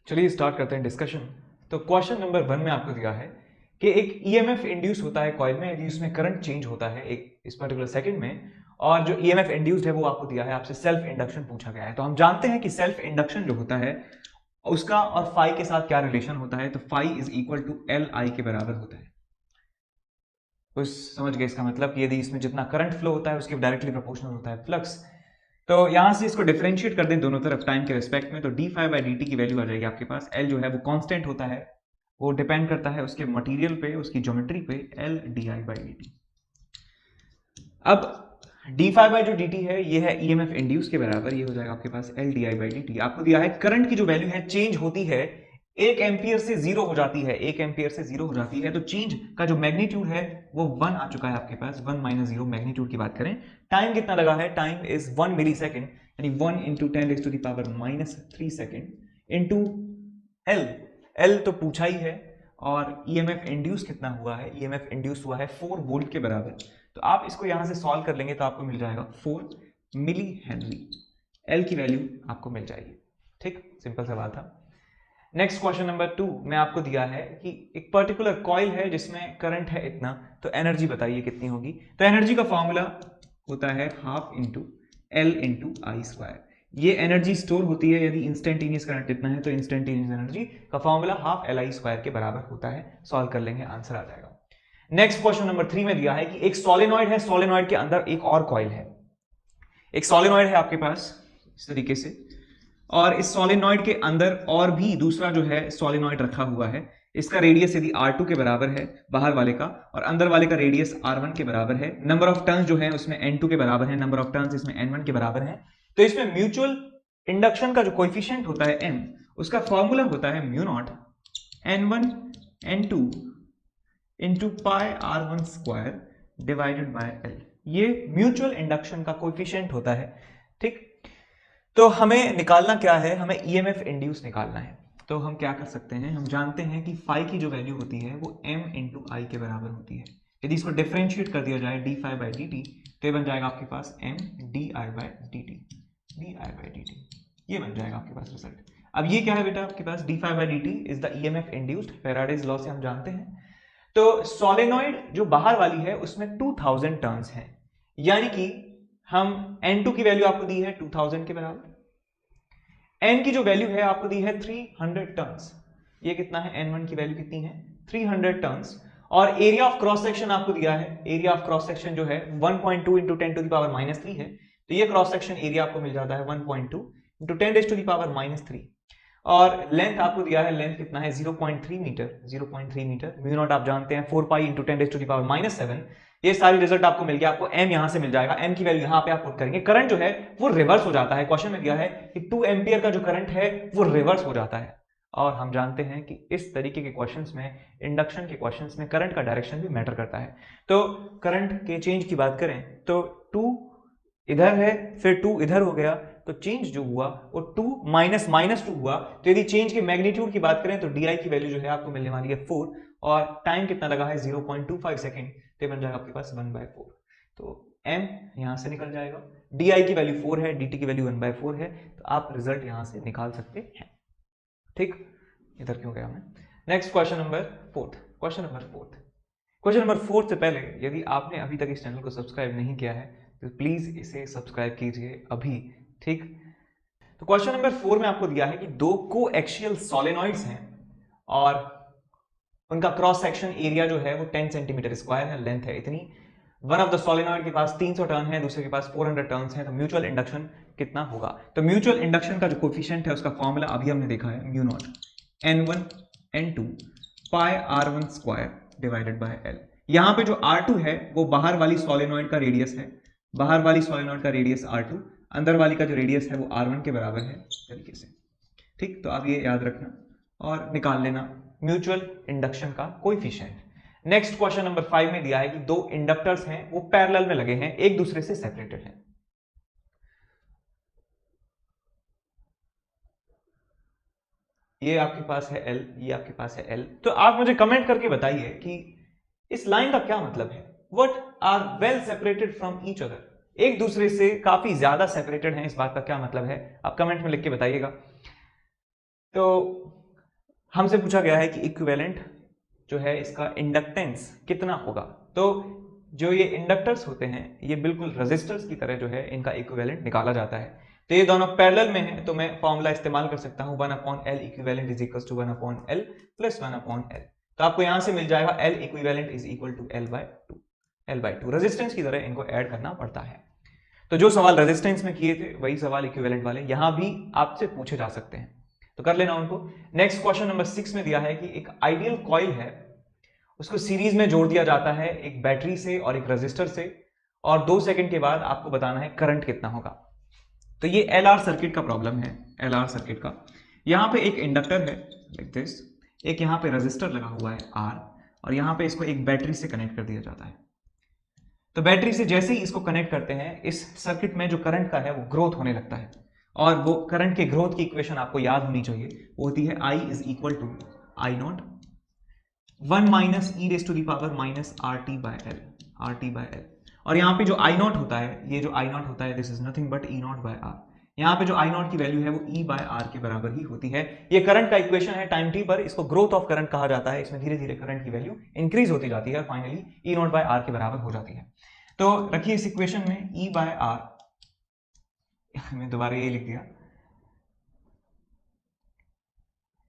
चलिए स्टार्ट करते हैं डिस्कशन। तो क्वेश्चन नंबर 1 में आपको दिया है कि एक ईएमएफ इंड्यूस होता है कॉइल में यदि उसमें करंट चेंज होता है एक इस पर्टिकुलर सेकंड में, और जो ईएमएफ इंड्यूस्ड है वो आपको दिया है, आपसे सेल्फ इंडक्शन पूछा गया है। तो हम जानते हैं कि सेल्फ इंडक्शन जो होता है उसका और फाई के साथ क्या रिलेशन होता है। तो phi is equal to L I के बराबर होता है। तो समझ गए इसका मतलब कि यदि इसमें जितना करंट फ्लो होता है उसके डायरेक्टली प्रोपोर्शनल होता है फ्लक्स। तो यहां से इसको डिफरेंशिएट कर दें दोनों तरफ टाइम के रिस्पेक्ट में, तो D phi by D T की वैल्यू आ जाएगी आपके पास। एल जो है वो कांस्टेंट होता है, वो डिपेंड करता है उसके मटेरियल पे, उसकी ज्योमेट्री पे। L d I by D T. अब डी फाई बाई जो डी टी है ये है ईएमएफ इंड्यूस के बराबर, ये हो जाएगा आपके पास L d I by D t. आपको दिया है करंट की जो वैल्यू है चेंज होती है, 1 एम्पियर से जीरो हो जाती है, 1 एम्पियर से जीरो हो जाती है। तो चेंज का जो मैग्नीट्यूड है वो 1 आ चुका है आपके पास। 1 माइनस जीरो मैग्नीट्यूड की बात करें, टाइम कितना लगा है, टाइम इज 1 मिली सेकेंड, यानी 1 into 10⁻³ second into L. L तो पूछा ही है, और ईएमएफ इंड्यूस कितना हुआ है, ईएमएफ इंड्यूस हुआ है 4 वोल्ट के बराबर। तो आप इसको यहां से सॉल्व कर लेंगे तो आपको मिल जाएगा 4 मिली हेनरी। एल की वैल्यू आपको मिल जाएगी। ठीक, सिंपल सवाल था। नेक्स्ट क्वेश्चन नंबर 2 में आपको दिया है कि एक पर्टिकुलर कॉइल है जिसमें करंट है इतना, तो एनर्जी बताइए कितनी होगी। तो एनर्जी का फॉर्मूला होता है हाफ इंटू एल इंटू आई स्क्वायर। ये एनर्जी स्टोर होती है यदि इंस्टेंटेनियस करंट इतना है, तो इंस्टेंटेनियस एनर्जी का formula half L I square के बराबर होता है। सॉल्व कर लेंगे, आंसर आ जाएगा। नेक्स्ट क्वेश्चन नंबर 3 में दिया है कि एक सोलेनॉइड है, सोलेनॉइड के अंदर एक और कॉइल है। एक सोलेनॉइड है आपके पास इस तरीके से, और इस सोलेनॉइड के अंदर और भी दूसरा जो है सोलेनॉइड रखा हुआ है। इसका रेडियस यदि R2 के बराबर है बाहर वाले का, और अंदर वाले का रेडियस R1 के बराबर है। नंबर ऑफ टर्न्स जो है उसमें N2 के बराबर है, नंबर ऑफ टर्न्स इसमें N1 के बराबर है। तो इसमें म्यूचुअल इंडक्शन का जो कोएफिशिएंट होता है M, उसका फॉर्मूला होता है mu not N1 N2 into pi R1 square divided by L। ये म्यूचुअल इंडक्शन का कोएफिशिएंट होता है। ठीक, तो हमें निकालना क्या है, हमें ईएमएफ इंड्यूस निकालना है। तो हम क्या कर सकते हैं, हम जानते हैं कि फाई की जो वैल्यू होती है वो m इंटू आई के बराबर होती है। यदि इसको डिफरेंशिएट कर दिया जाए D phi by D T, तो ये बन जाएगा आपके पास m D I by D T, D I by D T, ये बन जाएगा आपके पास रिजल्ट। अब ये क्या है बेटा आपके पास, d phi by D t is the EMF induced, Faraday's law से हम जानते हैं। तो सोलेनॉइड जो बाहर वाली है उसमें 2000 टर्न्स हैं, यानी कि हम N2 की वैल्यू आपको दी है 2000 के बराबर, N की जो वैल्यू है आपको दी है 300 टर्न्स। ये कितना है, N1 की वैल्यू कितनी है 300 टर्न्स। और एरिया ऑफ क्रॉस सेक्शन आपको दिया है, एरिया ऑफ क्रॉस सेक्शन जो है 1.2 इंटू 10⁻³ है। तो ये क्रॉस सेक्शन एरिया आपको मिल जाता है 1.2 इंटू 10⁻³ और लेंथ आपको दिया है, लेंथ कितना है 0.3 मीटर, 0.3 मीटर। म्यू नॉट आप जानते हैं 4 पाई इंटू 10⁻⁷। ये सारी रिजल्ट आपको मिल गया। आपको m यहां से मिल जाएगा, m की वैल्यू यहां पे आप पुट करेंगे। करंट जो है वो रिवर्स हो जाता है, क्वेश्चन में दिया है कि 2 एम्पियर का जो करंट है वो रिवर्स हो जाता है। और हम जानते हैं कि इस तरीके के क्वेश्चंस में, इंडक्शन के क्वेश्चंस में करंट का डायरेक्शन भी मैटर करता है। तो करंट के चेंज की बात करें तो 2 इधर है, फिर 2 इधर हो गया, तो चेंज जो हुआ वो 2 माइनस माइनस 2 हुआ। तो यदि चेंज के मैग्नीट्यूड की बात करें तो डी की वैल्यू जो है आपको मिलने वाली है 4, और टाइम कितना लगा है 0.25 सेकेंड, तो बन जाएगा आपके पास 1/4। तो m यहां से निकल जाएगा, डी की वैल्यू 4 है, dt की वैल्यू 1/4 है, तो आप रिजल्ट यहां से निकाल सकते हैं। ठीक, इधर क्यों गया मैं। Next question number 4, question number 4 से पहले यदि आपने अभी तक इस चैनल को सब्सक्राइब नहीं किया है तो प्लीज इसे सब्सक्राइब कीजिए अभी। ठीक, तो क्वेश्चन नंबर 4 में आपको दिया है कि दो कोएक्सियल सोलेनॉइड्स हैं और उनका क्रॉस सेक्शन एरिया जो है वो 10 सेंटीमीटर स्क्वायर है, लेंथ है इतनी। वन ऑफ द सोलेनॉइड के पास 300 टर्न है, दूसरे के पास 400 टर्न्स है। तो म्यूचुअल इंडक्शन कितना होगा, तो म्यूचुअल इंडक्शन का जो कोएफिशिएंट है उसका फॉर्मूला अभी हमने देखा है, mu not N1 N2 pi R1 square divided by L। यहां पे जो R2 है वो बाहर वाली सोलेनॉइड का रेडियस है, बाहर वाली सोलेनॉइड का रेडियस R2, अंदर वाली का जो रेडियस है वो R1 के बराबर है तरीके से। ठीक, तो आप ये याद रखना और निकाल लेना म्यूचुअल इंडक्शन का कोएफिशिएंट। नेक्स्ट क्वेश्चन नंबर 5 में दिया है कि दो इंडक्टर्स हैं वो पैरेलल में लगे हैं, एक दूसरे से सेपरेटेड हैं। ये आपके पास है L, ये आपके पास है L। तो आप मुझे कमेंट करके बताइए कि इस लाइन का क्या मतलब है। What are well separated from each other, एक दूसरे से काफी ज्यादा सेपरेटेड हैं, इस बात का क्या मतलब है, आप कमेंट में लिख के बताइएगा। तो हमसे पूछा गया है कि इक्विवेलेंट जो है इसका इंडक्टेंस कितना होगा। तो जो ये इंडक्टर्स होते हैं ये बिल्कुल रेजिस्टर्स की तरह जो है इनका इक्विवेलेंट निकाला जाता है। तो ये दोनों पैरेलल में है तो मैं फॉर्मूला इस्तेमाल कर सकता हूं 1/L equivalent is equal to 1/L plus 1/L। तो आपको यहां से मिल जाएगा L equivalent is equal to L/2 resistance की तरह इनको ऐड करना पड़ता है। तो जो सवाल रेजिस्टेंस में किए थे वही सवाल इक्विवेलेंट वाले यहां भी आपसे पूछे जा सकते हैं, तो कर लेना उनको। नेक्स्ट क्वेश्चन नंबर 6 में दिया है कि एक आइडियल कॉइल है, उसको सीरीज में जोड़ दिया जाता है एक बैटरी से और एक रेजिस्टर से, और 2 सेकंड के बाद आपको बताना है करंट कितना होगा। तो ये LR सर्किट का प्रॉब्लम है, LR सर्किट का। यहां पे एक इंडक्टर है लाइक दिस, एक यहां पे रेजिस्टर लगा हुआ है R, और यहां पे इसको एक बैटरी से कनेक्ट कर दिया जाता है। तो बैटरी से जैसे ही इसको कनेक्ट करते हैं इस सर्किट में जो करंट का है वो ग्रोथ होने लगता है, और वो करंट के ग्रोथ की इक्वेशन आपको याद होनी चाहिए, वो होती है I is equal to I not 1 minus E raise to the power minus RT by L। और यहाँ पे जो I नॉट होता है, ये जो I नॉट होता है this is nothing but E not by R। यहाँ पे जो I नॉट की वैल्यू है वो E बाय R के बराबर ही होती है। ये करंट का इक्वेशन है टाइम t पर, इसको ग्रोथ ऑफ करंट कहा जाता है। इसमें धीरे धीरे करंट की वैल्यू इंक्रीज होती जाती है और finally E not by R के बराबर हो जाती है। तो रखिए इस इक्वेशन में E बाय R, मैं दोबारा ये लिख दिया,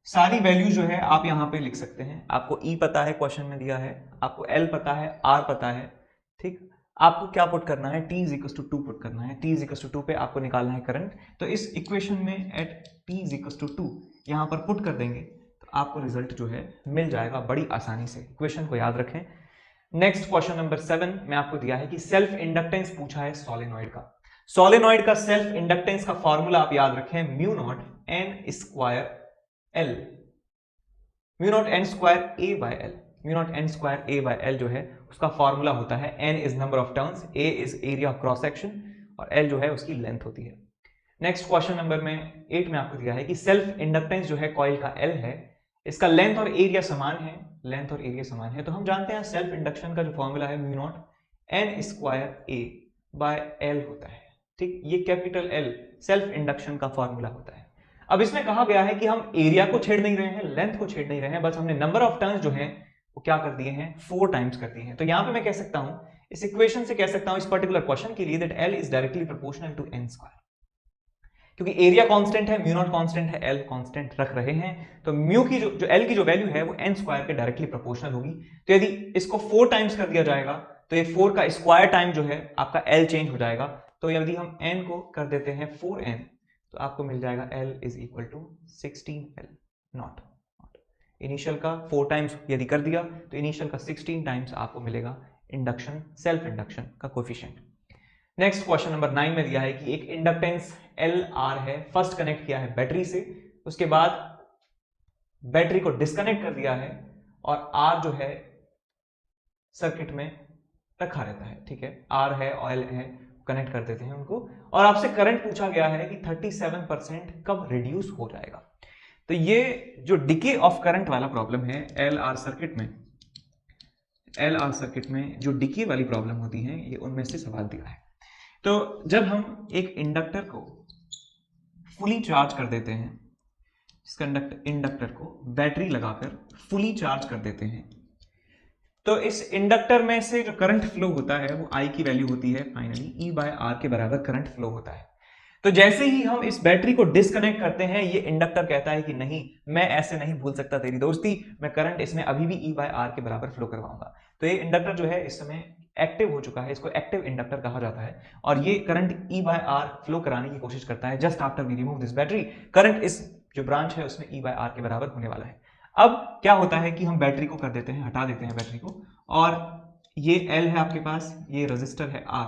सारी वैल्यू जो है आप यहां पे लिख सकते हैं। आपको E पता है, क्वेश्चन में दिया है, आपको L पता है, R पता है, ठीक। आपको क्या पुट करना है, T is equal to 2 put करना है। T इज इक्वल टू 2 पे आपको निकालना है करंट। तो इस इक्वेशन में at T is equal to 2 यहां पर पुट कर देंगे तो आपको रिजल्ट जो है मिल जाएगा बड़ी आसानी से। इक्वेशन को याद रखें। नेक्स्ट क्वेश्चन नंबर 7 में आपको दिया है कि सेल्फ इंडक्टेंस पूछा है सोलेनॉइड का। सोलेनॉइड का सेल्फ इंडक्टेंस का फॉर्मूला आप याद रखें, mu not N square L, mu not N square A by L. Mu not N square A by L जो है उसका फॉर्मूला होता है N is number of turns, A is area of cross section, और L जो है उसकी length होती है। नेक्स्ट क्वेश्चन नंबर में 8 में आपको दिया है कि सेल्फ इंडक्टेंस जो है कॉइल का एल है, इसका लेंथ और एरिया समान है, लेंथ और एरिया समान है। तो हम जानते हैं सेल्फ इंडक्शन का जो फॉर्मूला है mu not N square A by L होता है, ठीक। ये कैपिटल एल सेल्फ इंडक्शन का फॉर्मूला होता है। अब इसमें कहा गया है कि हम एरिया को छेड़ नहीं रहे हैं, लेंथ को छेड़ नहीं रहे हैं, बस हमने नंबर ऑफ टर्न्स जो हैं वो क्या कर दिए हैं, 4 टाइम्स कर दिए हैं। तो यहां पे मैं कह सकता हूं, इस इक्वेशन से कह सकता हूं इस पर्टिकुलर क्वेश्चन के लिए that L is directly proportional to N square. क्योंकि एरिया कांस्टेंट है, म्यू नॉट कांस्टेंट है, एल कांस्टेंट रख रहे हैं, तो म्यू की जो एल की जो वैल्यू है वो एन स्क्वायर के डायरेक्टली प्रोपोर्शनल होगी। तो यदि इसको 4 टाइम्स कर दिया जाएगा तो ये 4 का स्क्वायर टाइम जो है आपका एल चेंज हो जाएगा। तो यदि हम एन को कर देते हैं 4n तो आपको मिल जाएगा L is equal to 16L not. Initial का 4 टाइम्स यदि कर दिया तो इनिशियल का 16 टाइम्स आपको मिलेगा इंडक्शन, सेल्फ इंडक्शन का कोफिशिएंट। नेक्स्ट क्वेश्चन नंबर 9 में दिया है कि एक इंडक्टेंस LR है, फर्स्ट कनेक्ट किया है बैटरी से, उसके बाद बैटरी को डिस्कनेक्ट कर दिया है और R जो है सर्किट में रखा रहता है, ठीक है। R है, ऑयल है, कनेक्ट कर देते हैं उनको, और आपसे करंट पूछा गया है कि 37% कब रिड्यूस हो जाएगा। तो ये जो डिके ऑफ करंट वाला प्रॉब्लम है LR सर्किट में, LR सर्किट में जो डिके वाली प्रॉब्लम होती है ये उनमें से सवाल दिया है। तो जब हम एक इंडक्टर को फुली चार्ज कर देते हैं, इस इंडक्टर को बैटरी लगाकर फुली चार्ज कर देते हैं, तो इस इंडक्टर में से जो करंट फ्लो होता है वो I की वैल्यू होती है फाइनली E बाय R के बराबर करंट फ्लो होता है। तो जैसे ही हम इस बैटरी को डिस्कनेक्ट करते हैं ये इंडक्टर कहता है कि नहीं, मैं ऐसे नहीं भूल सकता तेरी दोस्ती, मैं करंट इसमें अभी भी E बाय R के बराबर फ्लो करवाऊंगा। तो ये इंडक्टर जो है इस समय एक्टिव हो चुका है, इसको एक्टिव इंडक्टर कहा जाता है, और ये current E by R flow कराने की कोशिश करता है। Just after we remove this battery, current इस जो ब्रांच है उसमें E बाय R के बराबर होने वाला है। अब क्या होता है कि हम बैटरी को कर देते हैं, हटा देते हैं बैटरी को, और ये L है आपके पास, ये रजिस्टर है R,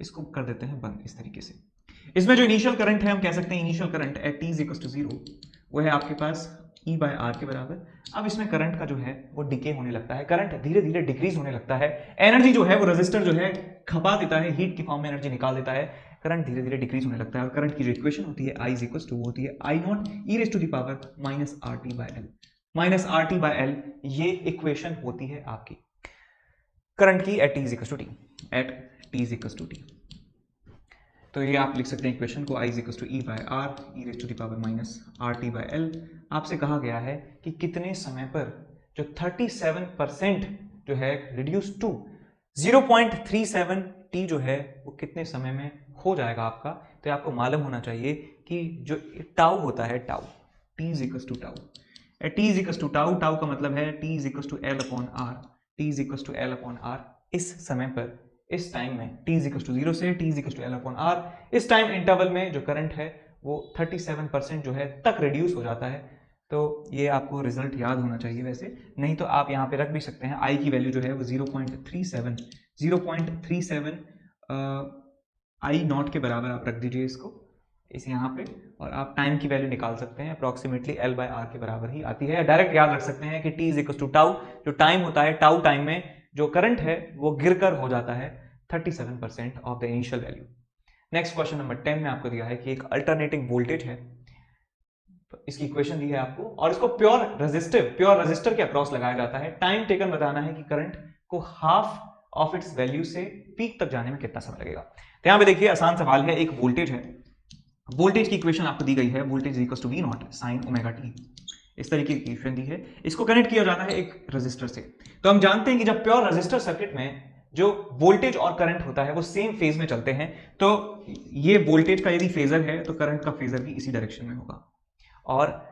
इसको कर देते हैं बंद इस तरीके से। इसमें जो इनिशियल करंट है हम कह सकते हैं initial current at t equal to 0 वो है आपके पास E बाय R के बराबर। अब इसमें करंट का जो है वो डिके होने लगता है, करंट धीरे धीरे डिक्रीज होने लगता है, एनर्जी जो है वो रजिस्टर जो है खपा देता है, हीट की फॉर्म में एनर्जी निकाल देता है, करंट धीरे धीरे डिक्रीज होने लगता है, और करंट की जो इक्वेशन होती है I इज इक्वल टू होती है I not E raise to the power minus RT by L, minus RT by L ये इक्वेशन होती है आपकी करंट की at t is equal to T, at t is equal to T. तो ये आप लिख सकते हैं इक्वेशन को, I equals to E by R E raise to the power minus R T by L. आपसे कहा गया है कि कितने समय पर जो 37% जो है रिड्यूस टू 0.37 टी जो है वो कितने समय में हो जाएगा आपका। तो आपको मालूम होना चाहिए कि जो टाउ होता है, tau T is equals to tau, T is equals to tau, tau का मतलब है T is equals to L upon R, T is equals to L upon R. इस समय पर, इस टाइम में t इज इक्वल टू 0 से t is equal to L upon R, इस टाइम इंटरवल में जो करंट है वो 37% जो है तक रिड्यूस हो जाता है। तो ये आपको रिजल्ट याद होना चाहिए वैसे, नहीं तो आप यहाँ पे रख भी सकते हैं। I की वैल्यू जो है वो 0.37 I नॉट के बराबर आप रख दीजिए इसको, इस यहाँ पे, और आप टाइम की वैल्यू निकाल सकते हैं, अप्रॉक्सीमेटली L बाय आर के बराबर ही आती है। डायरेक्ट याद रख सकते हैं कि t is equal to tau, जो टाइम होता है, टाउ टाइम में जो करंट है वो गिरकर हो जाता है 37% of the initial value. Next question number 10 में आपको दिया है कि एक अल्टरनेटिंग वोल्टेज है, तो इसकी इक्वेशन दी है आपको, और इसको प्योर रेजिस्टर के अक्रॉस लगाया जाता है। टाइम टेकन बताना है कि करंट को हाफ ऑफ इट्स वैल्यू से पीक तक जाने में कितना समय लगेगा। तो यहाँ पे देखिए आसान सवाल है, एक वोल्टेज है, वोल्टेज की इक्वेशन आपको दी गई है, voltage is equal to V not sine omega T, इस तरीके की इक्वेशन दी है। इसको कनेक्ट किया जाता है एक रेजिस्टर से। तो हम जानते हैं कि जब प्योर रेजिस्टर सर्किट में जो वोल्टेज और करंट होता है वो सेम फेज में चलते हैं, तो ये वोल्टेज का यदि फेजर है तो करंट का फेजर भी इसी डायरेक्शन में होगा, और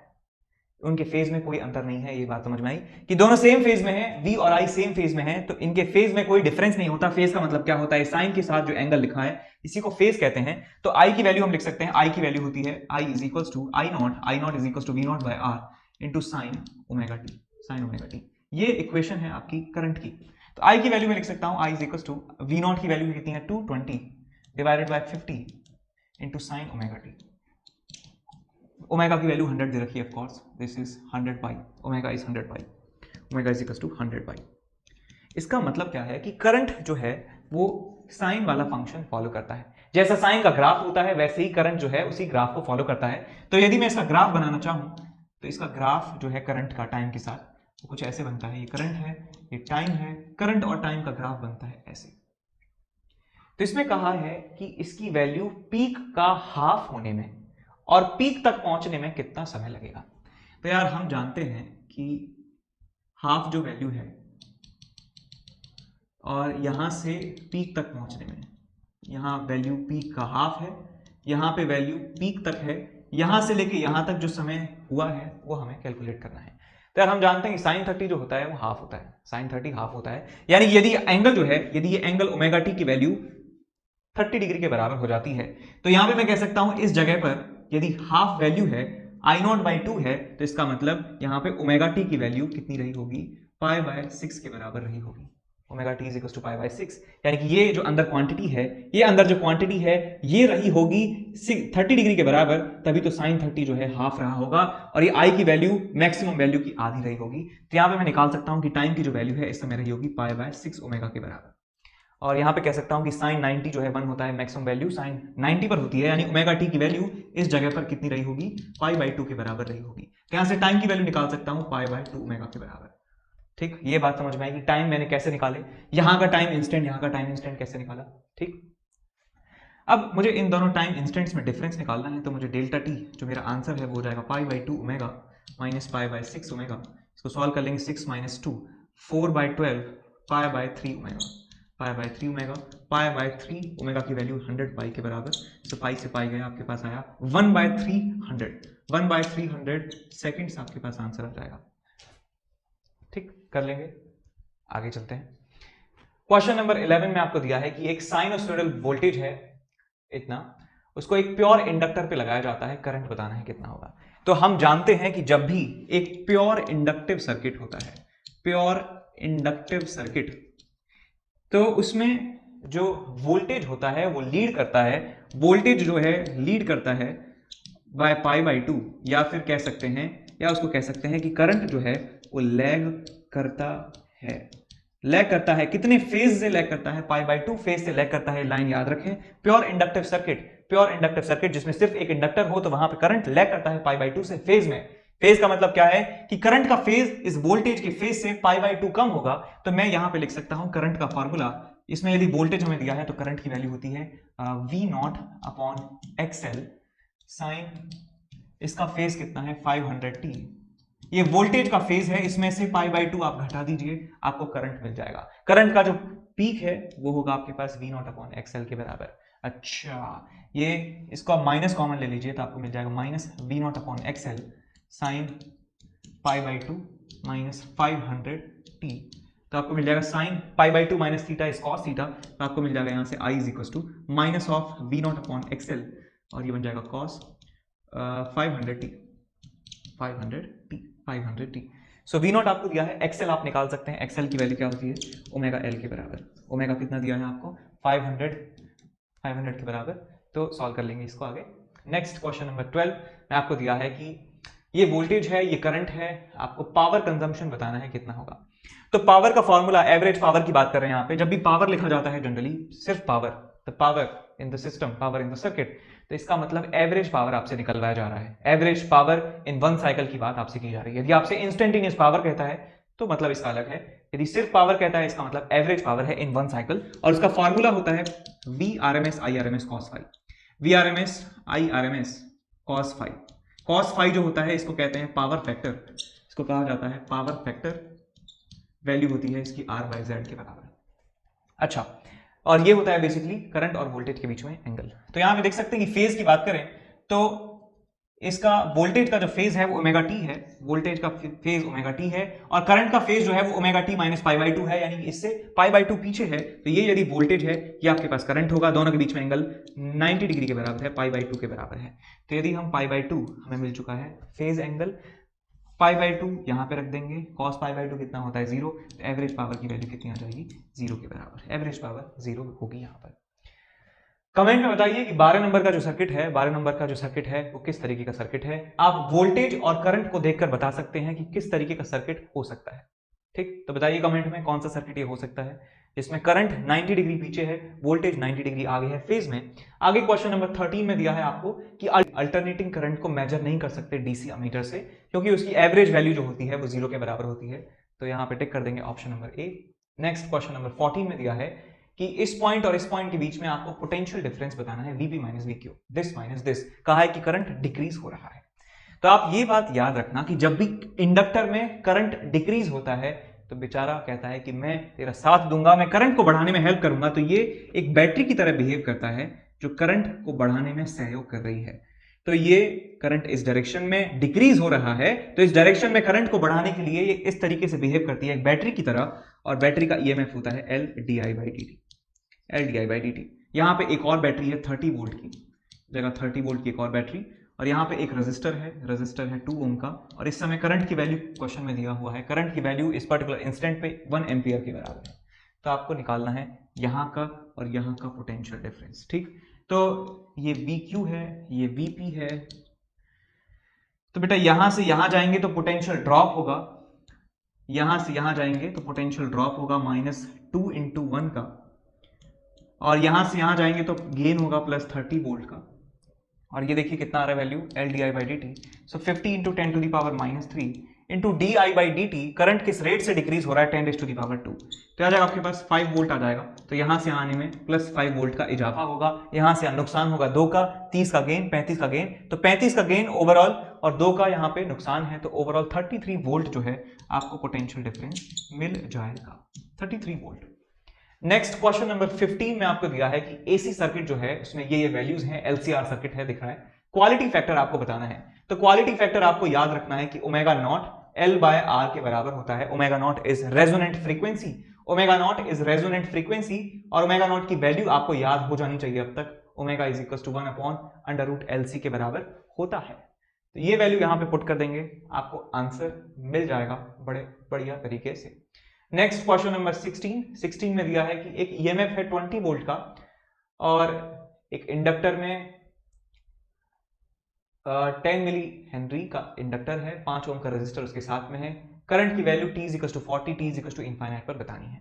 उनके फेज में कोई अंतर नहीं है। ये बात समझ में आई कि दोनों सेम फेज में हैं, V और I सेम फेज में हैं, तो इनके फेज में कोई डिफरेंस नहीं होता। फेज का मतलब क्या होता है, साइन के साथ जो एंगल लिखा है इसी को फेज कहते हैं। तो I की वैल्यू हम लिख सकते हैं, I की वैल्यू होती है I is equals to I not is equals to V not by R into sine omega T. ये इक्वेशन है आपकी करंट की। तो I की वैल्यू में लिख सकता हूं, I is equals to V not की वैल्यू कितनी है 220 divided by 50 into sine omega T. Omega की वैल्यू 100 दे रखी है, of course this is 100 pi, omega is 100 pi, omega is equals to 100 pi. इसका मतलब क्या है कि करंट जो है वो साइन वाला फंक्शन फॉलो करता है। जैसा साइन का ग्राफ होता है वैसे ही करंट जो है उसी ग्राफ को फॉलो करता है। तो यदि मैं इसका ग्राफ बनाना चाहूं तो इसका ग्राफ जो है करंट का टाइम के साथ वो कुछ ऐसे बनता है। ये करंट है, ये टाइम है, करंट और टाइम का ग्राफ बनता है ऐसे। तो इसमें कहा है कि इसकी वैल्यू पीक का हाफ होने में और पीक तक पहुंचने में कितना समय लगेगा। तो यार हम जानते हैं कि हाफ जो वैल्यू है और यहां से पीक तक पहुंचने में, यहां वैल्यू पीक का हाफ है, यहां पे वैल्यू पीक तक है, यहां से लेके यहां तक जो समय हुआ है वो हमें कैलकुलेट करना है। तो यार हम जानते हैं कि साइन 30 जो होता है वो हाफ होता है, साइन 30 हाफ होता है। यानी यदि एंगल जो है, यदि ये एंगल ओमेगा टी की वैल्यू 30 डिग्री के बराबर हो जाती है, तो यहां पे मैं कह सकता हूं इस जगह पर यदि हाफ वैल्यू है आई नॉट बाई 2 है, तो इसका मतलब यहां पे ओमेगा टी की वैल्यू कितनी रही होगी, पाई बाय 6 के बराबर रही होगी। Omega T is equal to pi by 6, यानी कि ये जो अंदर क्वांटिटी है, ये अंदर जो क्वांटिटी है ये रही होगी 30 डिग्री के बराबर, तभी तो साइन 30 जो है हाफ रहा होगा, और ये आई की वैल्यू मैक्सिमम वैल्यू की आधी रही होगी। तो यहां पे मैं निकाल सकता हूं कि टाइम की जो वैल्यू है इस समय रही होगी पाई बाय 6 ओमेगा के बराबर। और यहाँ पे कह सकता हूँ कि साइन 90 जो है 1 होता है, मैक्सिमम वैल्यू साइन 90 पर होती है, यानी ओमेगा टी की वैल्यू इस जगह पर कितनी रही होगी, पाई बाय 2 के बराबर रही होगी। तो यहाँ से टाइम की वैल्यू निकाल सकता हूँ पाई बाय 2 ओमेगा के बराबर। ठीक, ये बात समझ में आई कि टाइम मैंने कैसे निकाले, यहाँ का टाइम इंस्टेंट, यहाँ का टाइम इंस्टेंट कैसे निकाला। ठीक, अब मुझे इन दोनों टाइम इंस्टेंट्स में डिफरेंस निकालना है, तो मुझे डेल्टा टी जो मेरा आंसर है वो हो जाएगा pi by 2 omega minus pi by 6 omega. इसको सॉल्व कर लेंगे, 6 minus 2 4 by 12 pi by 3 omega, pi by 3 omega, pi by 3 omega की वैल्यू 100 पाई के बराबर, तो पाई से पाई गया, आपके पास आया 1 बाय 300, 1 बाय 300 सेकेंड्स आपके पास आंसर आ जाएगा। ठीक, कर लेंगे, आगे चलते हैं। क्वेश्चन नंबर 11 में आपको दिया है कि एक साइनोसॉइडल वोल्टेज है इतना, उसको एक प्योर इंडक्टर पे लगाया जाता है, करंट बताना है कितना होगा। तो हम जानते हैं कि जब भी एक प्योर इंडक्टिव सर्किट होता है, प्योर इंडक्टिव सर्किट, तो उसमें जो वोल्टेज होता है वो लीड करता है, वोल्टेज जो है लीड करता है बाय पाई बाय 2, या फिर कह सकते हैं, या उसको कह सकते हैं कि करंट जो है वो लैग करता है। लैग करता है, कितने फेज से लैग करता है, पाई बाय 2 फेज से लैग करता है। लाइन याद रखें, pure inductive circuit, pure inductive circuit जिसमें सिर्फ एक इंडक्टर हो, तो वहां पे करंट लैग करता है पाई बाय 2 से फेज में। फेज का मतलब क्या है कि करंट का फेज इस वोल्टेज के फेज से पाई बाय 2 कम होगा। तो मैं यहां पे लिख सकता हूं करंट का फॉर्मूला इसमें यदि वोल्टेज हमें दिया है तो करंट की वैल्यू होती है V not upon XL sine, इसका फेज कितना है 500t। ये वोल्टेज का फेज है, इसमें से π/2 आप घटा दीजिए, आपको करंट मिल जाएगा। करंट का जो पीक है वो होगा आपके पास वी नॉट अपॉन एक्सएल के बराबर। अच्छा, ये इसको आप माइनस कॉमन ले लीजिए तो आपको मिल जाएगा minus v not upon XL sine π/2 minus 500t। तो आपको मिल जाएगा sine π/2 minus theta is cos theta, तो आपको मिल जाएगा यहाँ से i is equal to minus of v not upon XL और ये बन जाएगा cos 500t। So V not आपको दिया है, एक्सएल आप निकाल सकते हैं, एक्सएल की वैल्यू क्या होती है ओमेगा एल के बराबर। ओमेगा कितना दिया है आपको 500 के बराबर। तो सॉल्व कर लेंगे इसको आगे। नेक्स्ट क्वेश्चन नंबर 12 में आपको दिया है कि ये वोल्टेज है, ये करंट है, आपको पावर कंजम्पशन बताना है कितना होगा। तो पावर का फॉर्मूला, एवरेज पावर की बात कर रहे हैं यहाँ पे। जब भी पावर लिखा जाता है जनरली सिर्फ power, the power in the system, power in the circuit, तो इसका मतलब एवरेज पावर आपसे निकलवाया जा रहा है। Average power in one cycle की बात आपसे की जा रही है। यदि आपसे इंस्टेंटेनियस पावर कहता है तो मतलब इसका अलग है, यदि सिर्फ पावर कहता है इसका मतलब एवरेज पावर है इन वन साइकिल। और उसका फॉर्मूला होता है V R M S I R M S cos phi. V R M S I R M S cos phi. Cos phi जो होता है इसको कहते हैं पावर फैक्टर, इसको कहा जाता है पावर फैक्टर। वैल्यू होती है इसकी R बाई Z के बराबर। अच्छा, और ये होता है बेसिकली करंट और वोल्टेज के बीच में एंगल। तो यहां पे देख सकते हैं कि फेज की बात करें तो इसका वोल्टेज का जो फेज है वो ओमेगा टी है, वोल्टेज का फेज ओमेगा टी है, और करंट का फेज जो है वो ओमेगा टी माइनस π/2 है, यानी कि इससे π/2 पीछे है। तो ये यदि वोल्टेज है, ये आपके पास करंट होगा, दोनों के बीच में एंगल 90 डिग्री के बराबर है, π/2 के बराबर है। तो यदि हम π/2 हमें मिल चुका है फेज एंगल, π/2 यहाँ पे रख देंगे, cos π/2 कितना होता है 0, तो एवरेज पावर की वैल्यू कितनी आ जाएगी 0 के बराबर। एवरेज पावर 0 होगी यहाँ पर। कमेंट में बताइए कि 12 नंबर का जो सर्किट है, 12 नंबर का जो सर्किट है वो किस तरीके का सर्किट है। आप वोल्टेज और करंट को देखकर बता सकते हैं कि किस तरीके का सर्किट हो सकता है। ठीक, तो बताइए कमेंट में कौन सा सर्किट ये हो सकता है जिसमें करंट 90 डिग्री पीछे है, वोल्टेज 90 डिग्री आगे है फेज में। आगे क्वेश्चन नंबर 13 में दिया है आपको कि अल्टरनेटिंग करंट को मेजर नहीं कर सकते डीसी अमीटर से, क्योंकि उसकी एवरेज वैल्यू जो होती है वो 0 के बराबर होती है। तो यहाँ पे टिक कर देंगे option number A. Next question number 14 में दिया है कि इस पॉइंट और इस पॉइंट के बीच में आपको पोटेंशियल डिफरेंस बताना है, VP minus VQ, this minus this. कहा है कि करंट डिक्रीज हो रहा है। तो आप ये बात याद रखना कि जब भी इंडक्टर में करंट डिक्रीज होता है तो बेचारा कहता है कि मैं तेरा साथ दूंगा, मैं करंट को बढ़ाने में हेल्प करूंगा। तो ये एक बैटरी की तरह बिहेव करता है जो करंट को बढ़ाने में सहयोग कर रही है। तो ये करंट इस डायरेक्शन में डिक्रीज हो रहा है, तो इस डायरेक्शन में करंट को बढ़ाने के लिए ये इस तरीके से बिहेव करती है एक बैटरी की तरह, और बैटरी का ईएमएफ होता है L d I by D T. L d I by D T. यहाँ पे एक और बैटरी है 30 वोल्ट की जगह 30 वोल्ट की एक और बैटरी, और यहाँ पे एक रजिस्टर है 2 ओम का, और इस समय करंट की वैल्यू क्वेश्चन में दिया हुआ है, करंट की वैल्यू इस पर्टिकुलर इंस्टेंट पे 1 एम्पियर के बराबर है। तो आपको निकालना है यहाँ का और यहाँ का पोटेंशियल डिफरेंस। ठीक, तो ये VQ है, ये VP है। तो बेटा यहां से यहां जाएंगे तो पोटेंशियल ड्रॉप होगा, यहां से यहां जाएंगे तो पोटेंशियल ड्रॉप होगा -2 × 1 का, और यहां से यहां जाएंगे तो गेन होगा +30 वोल्ट का। और ये देखिए कितना आ रहा है value L d I by D T. So 50 × 10⁻³ into D I by D T. Current किस रेट से डिक्रीज हो रहा है 10⁻²। तो आ जाएगा आपके पास 5 वोल्ट आ जाएगा। तो यहां से आने में +5 वोल्ट का इजाफा होगा, यहां से नुकसान होगा 2 का, 30 का गेन, 35 का गेन। तो 35 का गेन ओवरऑल और 2 का यहाँ पे नुकसान है, तो ओवरऑल 33 वोल्ट जो है आपको पोटेंशियल डिफरेंस मिल जाएगा, 33 वोल्ट। नेक्स्ट क्वेश्चन नंबर 15 में आपको दिया है कि एसी सर्किट जो है उसमें ये वैल्यूज हैं, एलसीआर सर्किट है दिख रहा है। क्वालिटी फैक्टर आपको बताना है। तो क्वालिटी फैक्टर आपको याद रखना है कि omega not L by R के बराबर होता है। Omega not is resonant frequency, omega not is resonant frequency, और ओमेगा नॉट की वैल्यू आपको याद हो जानी चाहिए अब तक। Omega is equal to 1/√LC के बराबर होता है। तो ये वैल्यू यहां पे पुट कर देंगे, आपको आंसर मिल जाएगा बड़े बढ़िया तरीके से। नेक्स्ट क्वेश्चन नंबर 16 में दिया है कि एक ईएमएफ है 20 वोल्ट का, और एक इंडक्टर में 10 मिली हेनरी का इंडक्टर है, 5 ओम का रेजिस्टर उसके साथ में है। करंट की वैल्यू t = 40, t = इनफाइनाइट पर बतानी है।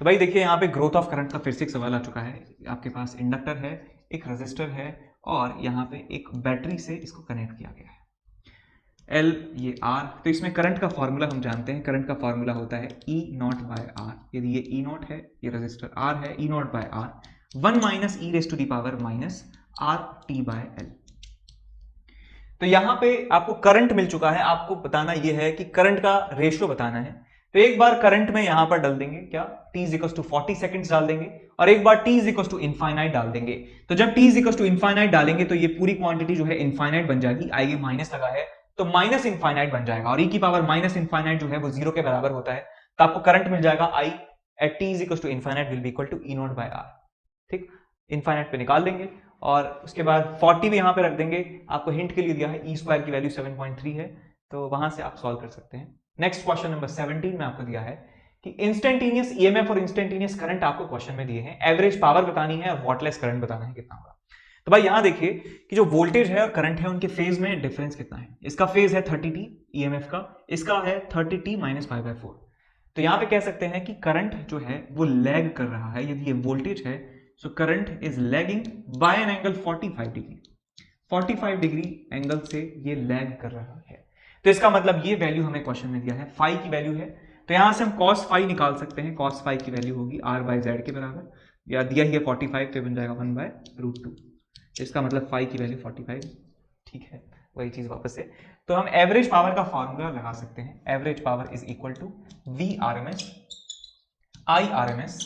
तो भाई देखिए यहाँ पे ग्रोथ ऑफ करंट का फिर से एक सवाल आ चुका है। आपके पास इंडक्टर है, एक रेजिस्टर है, और यहाँ पे एक बैटरी से इसको कनेक्ट किया गया है। L ये R, तो इसमें करंट का फॉर्मूला हम जानते हैं, करंट का फॉर्मूला होता है E नॉट बाय R। यदि ये E नॉट है, ये रेजिस्टर R है, E not by R 1 minus E raise to the power minus R T by L. तो यहां पे आपको करंट मिल चुका है, आपको बताना ये है कि करंट का रेशियो बताना है। तो एक बार करंट में यहां पर डाल देंगे क्या, t is equal to 40 seconds डाल देंगे, और एक बार t is equal to infinite डाल देंगे। तो जब t is equal to infinite डालेंगे तो ये पूरी क्वांटिटी जो है इनफाइनाइट बन जाएगी, आगे माइनस लगा है तो माइनस इनफाइनाइट बन जाएगा, और e की पावर माइनस इनफाइनाइट जो है वो 0 के बराबर होता है। तो आपको करंट मिल जाएगा I at t is equal to infinite will be equal to E not by R. ठीक, इनफाइनाइट पे निकाल देंगे और उसके बाद 40 भी यहां पे रख देंगे। आपको हिंट के लिए दिया है ई स्क्वायर की वैल्यू 7.3 है, तो वहां से आप सॉल्व कर सकते हैं। नेक्स्ट क्वेश्चन नंबर 17 में आपको दिया है कि इंस्टेंटेनियस ईएमएफ और इंस्टेंटेनियस करंट आपको क्वेश्चन में दिए हैं, एवरेज पावर बतानी है और वॉटलेस करंट बताना है कितना होगा। तो भाई यहां देखिए कि जो वोल्टेज है और करंट है उनके फेज में डिफरेंस कितना है। इसका फेज है 30t ईएमएफ का, इसका है 30t माइनस 5/4। तो यहां पे कह सकते हैं कि करंट जो है वो लैग कर रहा है, यदि ये वोल्टेज है so current is lagging by an angle 45 degree, 45 degree angle से ये लैग कर रहा है। तो इसका मतलब ये वैल्यू हमें क्वेश्चन में दिया है, फाई की वैल्यू है, तो यहां से हम कॉस फाई निकाल सकते हैं। कॉस फाई की वैल्यू होगी r बाय जेड के बराबर, या दिया ही है 45 पे बन जाएगा 1/√2। इसका मतलब फाई की वैल्यू 45। ठीक है, वही चीज वापस से, तो हम एवरेज पावर का फॉर्मूला लगा सकते हैं। Average power is equal to V R M S I R M S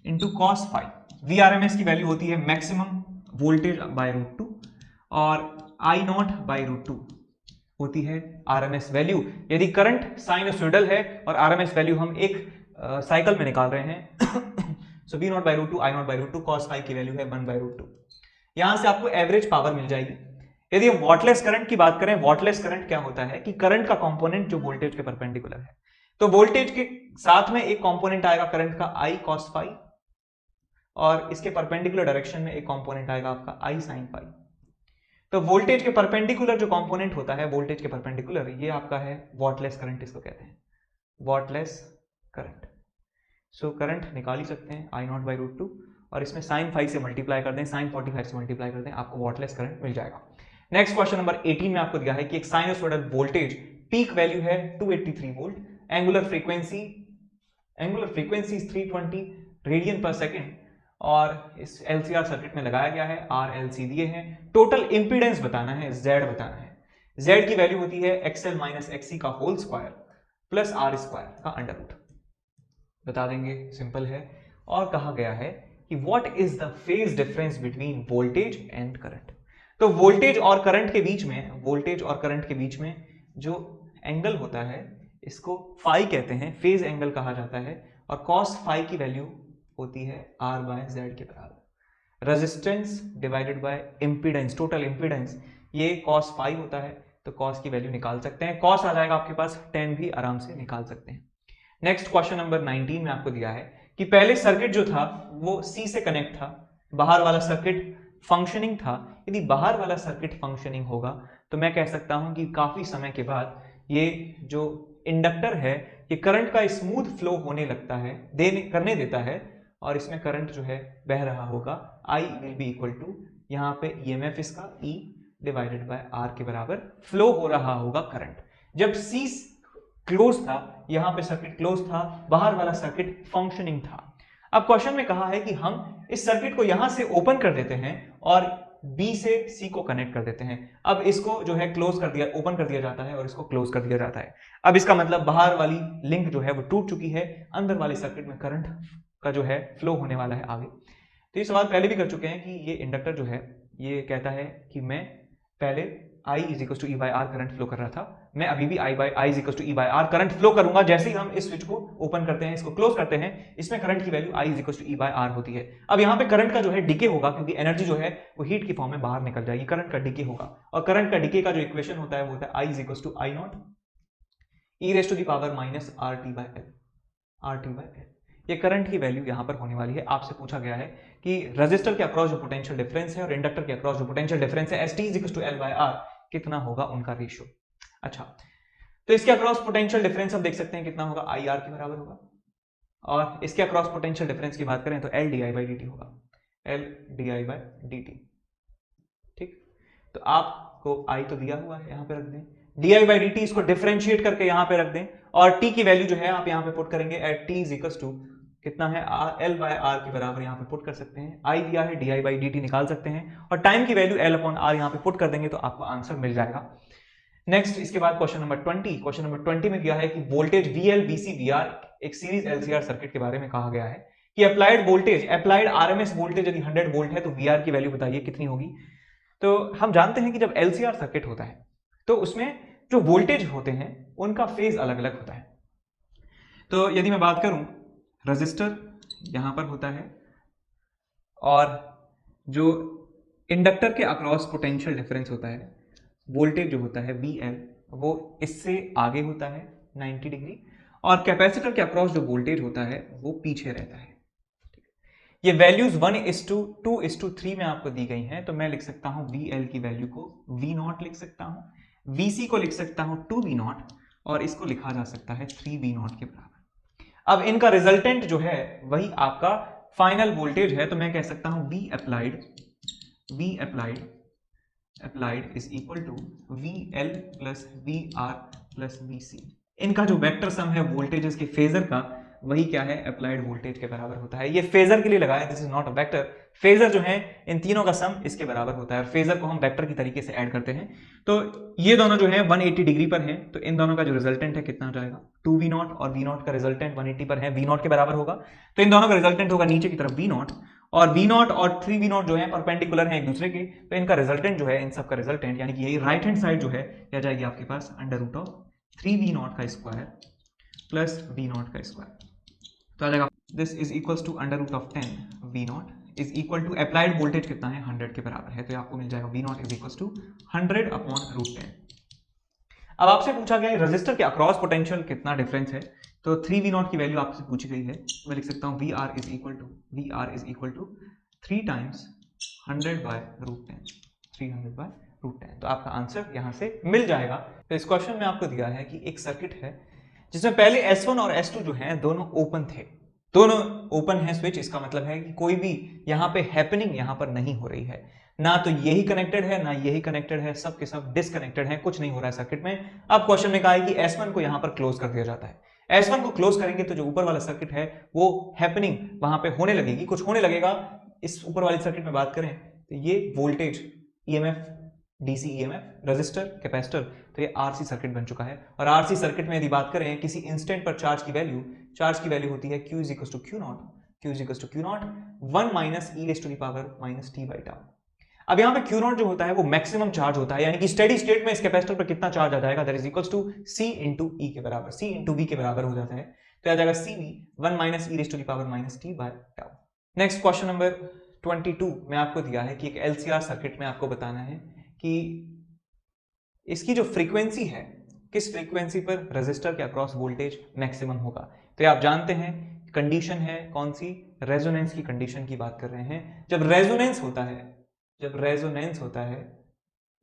into cos phi. V R M S की वैल्यू होती है मैक्सिमम वोल्टेज बाय √2 और आई नॉट बाय √2 होती है आरएमएस वैल्यू। यदि करंट साइनसोइडल है और आरएमएस वैल्यू हम एक साइकिल में निकाल रहे हैं so V not by √2 I not by √2 cos phi की वैल्यू है 1/√2। यहां से आपको एवरेज पावर मिल जाएगी। यदि हम वॉटलेस करंट की बात करें, वॉटलेस करंट क्या होता है कि करंट का कंपोनेंट जो वोल्टेज के परपेंडिकुलर है, तो वोल्टेज के साथ में एक कंपोनेंट आएगा करंट का आई कॉस फाई, और इसके परपेंडिकुलर डायरेक्शन में एक कंपोनेंट आएगा आपका आई साइन फाई। तो वोल्टेज के परपेंडिकुलर जो कंपोनेंट होता है, वोल्टेज के परपेंडिकुलर, ये आपका है वॉटलेस करंट, इसको कहते हैं वॉटलेस करंट। सो करंट निकाल ही सकते हैं आई नॉट बाई √2 और इसमें साइन 5 से मल्टीप्लाई कर दें, साइन 45 से मल्टीप्लाई कर दें, आपको वॉटलेस करंट मिल जाएगा। नेक्स्ट क्वेश्चन नंबर 18 में आपको दिया है कि एक साइनसोइडल वोल्टेज पीक वैल्यू है 283 volt, angular frequency is 320 radian पर सेकेंड, और इस एलसीआर सर्किट में लगाया गया है, आर एल सी दिए हैं, टोटल इंपीडेंस बताना है, जेड बताना है। जेड की वैल्यू होती है एक्सएल माइनस एक्सी का whole square plus R square का अंडर रूट, बता देंगे, सिंपल है। और कहा गया है कि what is the phase difference between voltage and current. तो वोल्टेज और करंट के बीच में जो एंगल होता है इसको फाई कहते हैं, फेज एंगल कहा जाता है, और कॉस फाई की वैल्यू होती है आर बाय जेड के बराबर। Resistance divided by impedance, total impedance, ये कॉस फाई होता है, तो कॉस की वैल्यू निकाल सकते हैं, कॉस आ जाएगा आपके पास, टेन भी आराम से निकाल सकते हैं। नेक्स्ट क्वेश्चन नंबर 19 में आपको दिया है कि पहले सर्किट जो था वो सी से कनेक्ट था, बाहर वाला सर्किट फंक्शनिंग था। यदि बाहर वाला सर्किट फंक्शनिंग होगा तो मैं कह सकता हूं कि काफी समय के बाद ये जो इंडक्टर है ये करंट का स्मूथ फ्लो होने लगता है, करने देता है, और इसमें करंट जो है बह रहा होगा, I will be equal to, यहाँ पे ईएमएफ इसका E डिवाइडेड बाय R के बराबर फ्लो हो रहा होगा करंट। जब C क्लोज था, यहाँ पे सर्किट क्लोज था, बाहर वाला सर्किट फंक्शनिंग था। अब क्वेश्चन में कहा है कि हम इस सर्किट को यहां से ओपन कर देते हैं और B से C को कनेक्ट कर देते हैं। अब इसको जो है क्लोज कर दिया, ओपन कर दिया जाता है और इसको क्लोज कर दिया जाता है। अब इसका मतलब बाहर वाली लिंक जो है वो टूट चुकी है, अंदर वाले सर्किट में करंट का जो है फ्लो होने वाला है आगे। तो ये सवाल पहले भी कर चुके हैं कि ये इंडक्टर जो है ये कहता है कि मैं पहले I is equal to E by R current flow कर रहा था, मैं अभी भी I is equal to E by R current flow करूंगा। जैसे ही हम इस स्विच को ओपन करते हैं, इसको क्लोज करते हैं, इसमें करंट की value I is equal to E by R होती है। अब यहाँ पे करंट का जो है डिके होगा, क्योंकि एनर्जी जो है वो हीट की फॉर्म में बाहर निकल जाएगी, करंट का डिके होगा, और करंट का डिके का जो इक्वेशन होता है वो होता है I is equal to I not E raise to the power minus R T by L. ये करंट की वैल्यू यहां पर होने वाली है। आपसे पूछा गया है कि रेजिस्टर के अक्रॉस जो पोटेंशियल डिफरेंस है और इंडक्टर के अक्रॉस जो पोटेंशियल डिफरेंस है, ST is equal to L by R, कितना होगा उनका रेशियो। अच्छा, तो इसके अक्रॉस पोटेंशियल डिफरेंस हम देख सकते हैं कितना होगा, IR के बराबर होगा, और इसके अक्रॉस पोटेंशियल डिफरेंस की बात करें तो L D I by D T होगा, L D I by D T. ठीक, तो आपको I तो दिया हुआ है, यहां पे रख दें, di/dt इसको डिफरेंशिएट करके यहां पे रख दें और t की वैल्यू जो है आप यहां पे पुट करेंगे at t is equal to कितना है L/R के बराबर यहां पे पुट कर सकते हैं, I दिया है di/dt निकाल सकते हैं और टाइम की वैल्यू L/R यहां पे पुट कर देंगे तो आपको आंसर मिल जाएगा। नेक्स्ट इसके बाद क्वेश्चन नंबर 20 में दिया है कि वोल्टेज VL VC VR एक सीरीज LCR सर्किट के बारे में कहा गया है कि अप्लाइड RMS वोल्टेज यदि 100 वोल्ट है तो VR की वैल्यू बताइए कितनी होगी। तो हम जानते हैं कि जब LCR सर्किट होता है तो उसमें जो वोल्टेज होते हैं उनका फेज अलग अलग होता है। तो यदि मैं बात करूं रजिस्टर यहां पर होता है और जो इंडक्टर के अक्रॉस पोटेंशियल डिफरेंस होता है, वोल्टेज जो होता है VL वो इससे आगे होता है 90 डिग्री और कैपेसिटर के अक्रॉस जो वोल्टेज होता है वो पीछे रहता है। ये वैल्यूज 1:2:3 में आपको दी गई हैं, तो मैं लिख सकता हूं VL की वैल्यू को V0 लिख सकता हूं, VC को लिख सकता हूं 2V0 और इसको लिखा जा सकता है 3V0 के बराबर। अब इनका रिजल्टेंट जो है वही आपका फाइनल वोल्टेज है, तो मैं कह सकता हूं V applied is equal to VL plus VR plus VC। इनका जो वेक्टर सम है वोल्टेजेस के फेजर का वही क्या है अप्लाइड वोल्टेज के बराबर होता है। ये फेजर के लिए लगाया, this is not a vector. Phasor जो है इन तीनों का सम इसके बराबर होता है और फेजर को हम वेक्टर की तरीके से ऐड करते हैं। तो ये दोनों जो है 180 डिग्री पर हैं, तो इन दोनों का जो रिजल्टेंट है कितना हो जाएगा 2V0 और V0 का रिजल्टेंट 180 पर है, V0 के बराबर होगा। तो इन दोनों का रिजल्टेंट होगा नीचे की तरफ V0 और V0 और 3V0 जो है परपेंडिकुलर है एक दूसरे के, तो इनका रिजल्टेंट जो है इन सब का रिजल्टेंट यानी कि यही राइट हैंड साइड जो है क्या जाएगी आपके पास √3V0 का स्क्वायर प्लस V0 का स्क्वायर। तो आ जाएगा this is equals to √10 V0 is equal to applied voltage कितना है 100 के बराबर है, तो आपको मिल जाएगा V0 इज इक्वल्स टू 100/√10। अब आपसे पूछा गया है रजिस्टर के अक्रॉस पोटेंशियल कितना डिफरेंस है, तो 3V0 की वैल्यू आपसे पूछी गई है, मैं लिख सकता हूँ VR is equal to 3 times 100/√10 300/√10। तो आपका आंसर यहां से मिल जाएगा। तो इस क्वेश्चन में आपको दिया है कि एक सर्किट है जिसमें पहले S1 और S2 जो है दोनों ओपन थे, दोनों ओपन है स्विच, इसका मतलब है कि कोई भी यहाँ पे हैपनिंग यहाँ पर नहीं हो रही है, ना तो यही कनेक्टेड है ना यही कनेक्टेड है, सब के सब डिसकनेक्टेड है, कुछ नहीं हो रहा है सर्किट में। अब क्वेश्चन में कहा है कि S1 को यहाँ पर क्लोज कर दिया जाता है। S1 को क्लोज करेंगे तो जो ऊपर वाला सर्किट है वो हैपनिंग वहां पे होने लगेगी, कुछ होने लगेगा। इस ऊपर वाली सर्किट में बात करें तो ये voltage EMF DC EMF register capacitor, तो ये RC सर्किट बन चुका है। और RC सर्किट में यदि बात करें किसी इंस्टेंट पर चार्ज की वैल्यू होती है Q equals to Q0 1 minus e⁻t/τ। अब यहाँ पे Q0 जो होता है वो मैक्सिमम चार्ज होता है, यानी कि स्टेडी स्टेट में इस कैपेसिटर पर कितना चार्ज आ जाएगा, that is equals to C into E के बराबर, C इंटू V के बराबर हो जाता है, तो आ जाएगा CV 1 minus e⁻t/τ। Next question number 22 में आपको दिया है कि एक LCR सर्किट में आपको बताना है कि इसकी जो फ्रीक्वेंसी है किस फ्रीक्वेंसी पर रेजिस्टर के अक्रॉस वोल्टेज मैक्सिमम होगा। तो ये आप जानते हैं कंडीशन है कौन सी, रेजोनेंस की कंडीशन की बात कर रहे हैं। जब रेजोनेंस होता है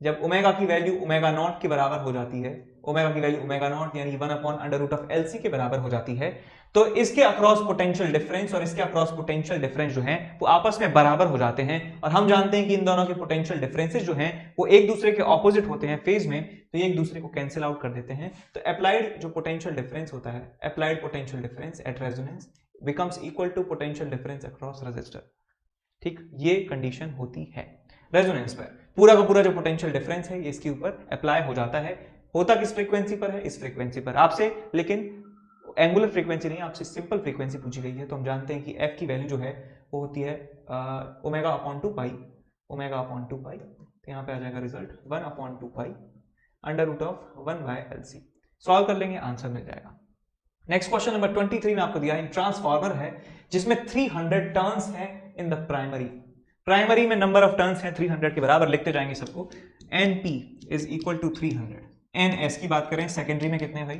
जब ओमेगा की वैल्यू ω0 के बराबर हो जाती है, ओमेगा की वैल्यू ω0 यानी 1/√LC के बराबर हो जाती है, तो इसके अक्रॉस पोटेंशियल डिफरेंस और इसके अक्रॉस पोटेंशियल डिफरेंस जो है वो आपस में बराबर हो जाते हैं। और हम जानते हैं कि इन दोनों के पोटेंशियल डिफरेंसेस जो हैं वो एक दूसरे के ऑपोजिट होते हैं फेज में, तो ये एक दूसरे को कैंसिल आउट कर देते हैं। तो अप्लाइड जो पोटेंशियल डिफरेंस होता है, applied potential difference at resonance becomes equal to potential difference across resistor. ठीक, ये कंडीशन होती है रेजोनेंस पर। पूरा का पूरा जो पोटेंशियल डिफरेंस है ये इसके ऊपर अप्लाई हो जाता है। होता किस फ्रीक्वेंसी पर है, इस फ्रीक्वेंसी पर आपसे, लेकिन एंगुलर फ्रीक्वेंसी नहीं, आपसे सिंपल फ्रीक्वेंसी पूछी गई है। तो हम जानते हैं कि f की वैल्यू जो है वो होती है ω/2π, तो यहाँ पे आ जाएगा रिजल्ट 1/2π √1/LC। सॉल्व कर लेंगे, आंसर मिल जाएगा। नेक्स्ट क्वेश्चन नंबर 23 में आपको दिया है ट्रांसफार्मर है जिसमें 300 टर्न्स है इन द प्राइमरी में नंबर ऑफ टर्न्स है 300 के बराबर, लिखते जाएंगे सबको। NP is equal to 300। NS की बात करें सेकेंडरी में कितने भाई,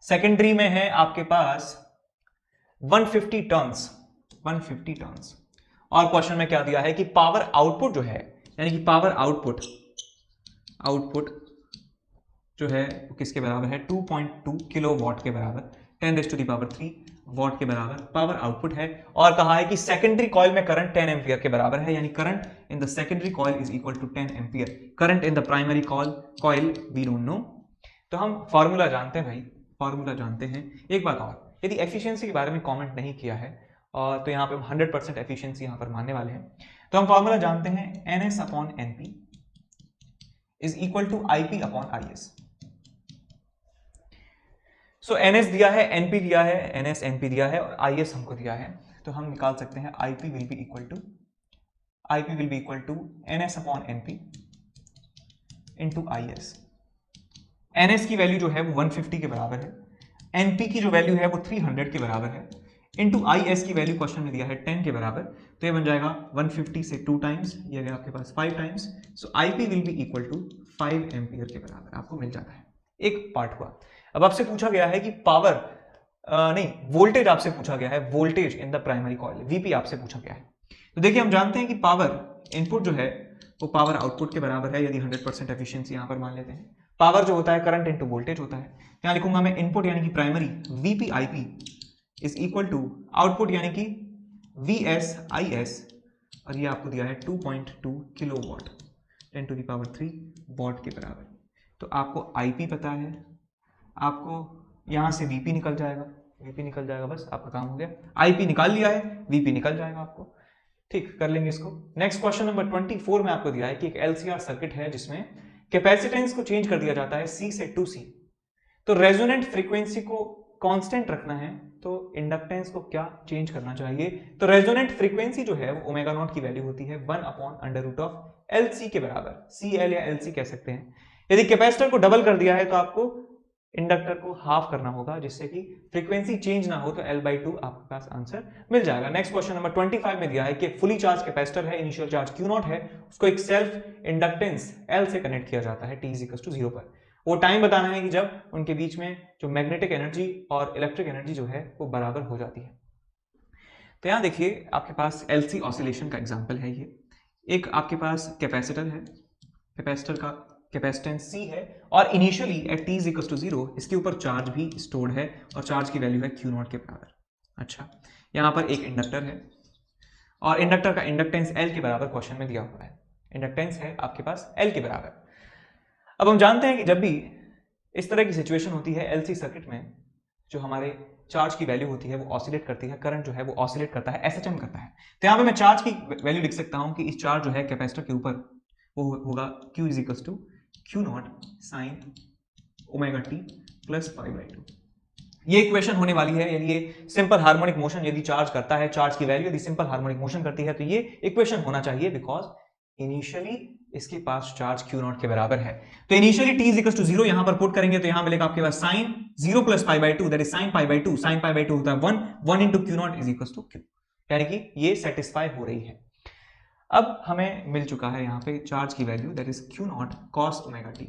सेकेंडरी में है आपके पास 150 टर्न्स। और क्वेश्चन में क्या दिया है कि पावर आउटपुट जो है, यानी कि पावर आउटपुट जो है वो किसके बराबर है 2.2 किलोवाट के बराबर, 10⁻³ वाट के बराबर पावर आउटपुट है। और कहा है कि सेकेंडरी कॉइल में करंट 10 एम्पियर के बराबर है, यानी current in the secondary coil is equal to 10 ampere. Current in the primary coil we don't know. तो हम फॉर्मूला जानते हैं भाई, फॉर्मूला जानते हैं। एक बात और, यदि एफिशिएंसी के बारे में कमेंट नहीं किया है और तो यहाँ पे हम 100% एफिशिएंसी यहाँ पर मानने वाले हैं, तो हम फॉर्मूला जानते हैं NS upon NP is equal to IP upon IS। So NS दिया है, NP दिया है, NS NP दिया है और IS हमको दिया है, तो हम निकाल सकते हैं IP will be equal to NS upon NP into IS। NS की वैल्यू जो है वो 150 के बराबर है, NP की जो वैल्यू है वो 300 के बराबर है, इंटू IS की वैल्यू क्वेश्चन में दिया है 10 के बराबर, तो ये बन जाएगा 150 से 2 टाइम्स, ये आ गया आपके पास 5 times. So IP will be equal to 5 ampere के बराबर आपको मिल जाता है। एक पार्ट हुआ। अब आपसे पूछा गया है कि पावर नहीं, वोल्टेज आपसे पूछा गया है, voltage in the primary coil, VP आपसे पूछा गया है। तो देखिए हम जानते हैं कि पावर इनपुट जो है वो पावर आउटपुट के बराबर है, यदि 100% एफिशिएंसी यहाँ पर मान लेते हैं। पावर जो होता है करंट इंटू वोल्टेज होता है, यहाँ लिखूंगा मैं इनपुट यानी कि primary VP IP is equal to output यानी कि VS IS, और ये आपको दिया है 2.2 kilowatt 10 to the power 3 watt के बराबर। तो आपको IP पता है, आपको यहाँ से VP निकल जाएगा, बस आपका काम हो गया। IP निकाल लिया है, VP निकल जाएगा आपको। ठीक, कर लेंगे इसको। नेक्स्ट क्वेश्चन नंबर 24 में आपको दिया है कि एक LCR सर्किट है जिसमें कैपेसिटेंस को चेंज कर दिया जाता है C से 2C, तो रेजोनेंट फ्रीक्वेंसी को कांस्टेंट रखना है, तो इंडक्टेंस को क्या चेंज करना चाहिए? तो रेजोनेंट फ्रीक्वेंसी जो है वो ओमेगा नॉट की वैल्यू होती है 1 upon under root of LC के बराबर, CL या LC कह सकते हैं। यदि कैपेसिटर को डबल कर दिया है तो आपको इंडक्टर को हाफ करना होगा, जिससे कि फ्रीक्वेंसी चेंज ना हो, तो L/2 आपके पास आंसर मिल जाएगा। नेक्स्ट क्वेश्चन नंबर 25 में दिया है कि फुली चार्ज कैपेसिटर है, इनिशियल चार्ज Q0 है, उसको एक सेल्फ इंडक्टेंस L से कनेक्ट किया जाता है t=0 पर। वो टाइम बताना है कि जब उनके बीच में जो मैग्नेटिक एनर्जी और इलेक्ट्रिक एनर्जी जो है वो बराबर हो जाती है। तो यहाँ देखिए आपके पास LC ऑसिलेशन का एग्जांपल है ये। एक आपके पास कैपेसिटर है, कैपेसिटर का कैपेसिटेंस C है और इनिशियली एट t=0 इसके ऊपर चार्ज भी स्टोर्ड है और चार्ज की वैल्यू है Q0 के बराबर। अच्छा, यहाँ पर एक इंडक्टर है और इंडक्टर का इंडक्टेंस L के बराबर क्वेश्चन में दिया हुआ है, इंडक्टेंस है आपके पास L के बराबर। अब हम जानते हैं कि जब भी इस तरह की सिचुएशन होती है LC सर्किट में, जो हमारे चार्ज की वैल्यू होती है वो ऑसिलेट करती है, करंट जो है वो ऑसिलेट करता है, SHM करता है। तो यहाँ पे मैं चार्ज की वैल्यू लिख सकता हूँ कि इस चार्ज जो है कैपेसिटर के ऊपर वो होगा Q=Q0 sin ωt प्लस π/2। ये इक्वेशन होने वाली है, यदि ये सिंपल हार्मोनिक मोशन यदि चार्ज करता है, चार्ज की वैल्यू यदि सिंपल हार्मोनिक मोशन करती है, तो ये इक्वेशन होना चाहिए, बिकॉज इनिशियली इसके पास चार्ज Q0 के बराबर है। तो इनिशियली t=0 यहां पर पुट करेंगे तो यहां मिलेगा आपके पास sin 0 plus π/2 that is sin π/2, sin π/2 होता है 1 into Q0 is equal to Q, यानी कि ये सेटिस्फाई हो रही है। अब हमें मिल चुका है यहाँ पे चार्ज की value that is Q0 cos ωt।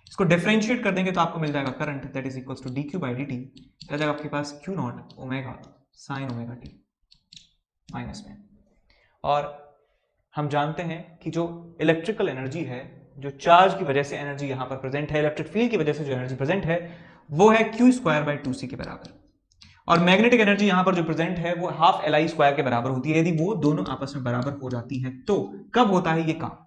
इसको डिफरेंशिएट कर देंगे तो आपको मिल जाएगा current that is equal to dq/dt, आ जाएगा आपके पास Q0 omega sin ωt minus में। और हम जानते हैं कि जो इलेक्ट्रिकल एनर्जी है, जो चार्ज की वजह से एनर्जी यहाँ पर प्रेजेंट है, इलेक्ट्रिक फील्ड की वजह से जो एनर्जी प्रेजेंट है वो है Q²/2C के बराबर, और मैग्नेटिक एनर्जी यहाँ पर जो प्रेजेंट है वो हाफ Li² के बराबर होती है। यदि वो दोनों आपस में बराबर हो जाती है तो कब होता है ये काम?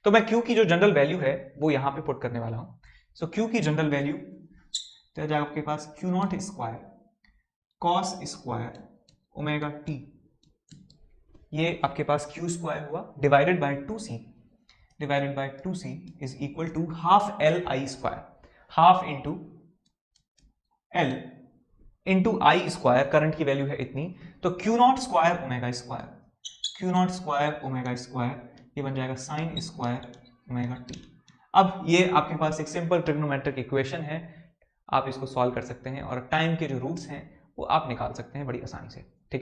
तो मैं Q की जो जनरल वैल्यू है वो यहाँ पे पुट करने वाला हूँ। सो Q की जनरल वैल्यू तो जाएगा आपके पास Q0² cos² ωt, ये आपके पास Q² हुआ divided by 2C is equal to half Li², half into L into I², current की वैल्यू है इतनी, तो Q0² ω², ये बन जाएगा sin² ωt। अब ये आपके पास एक सिंपल ट्रिग्नोमेट्रिक इक्वेशन है, आप इसको सॉल्व कर सकते हैं और टाइम के जो रूट्स हैं वो आप निकाल सकते हैं बड़ी आसानी से। ठीक है।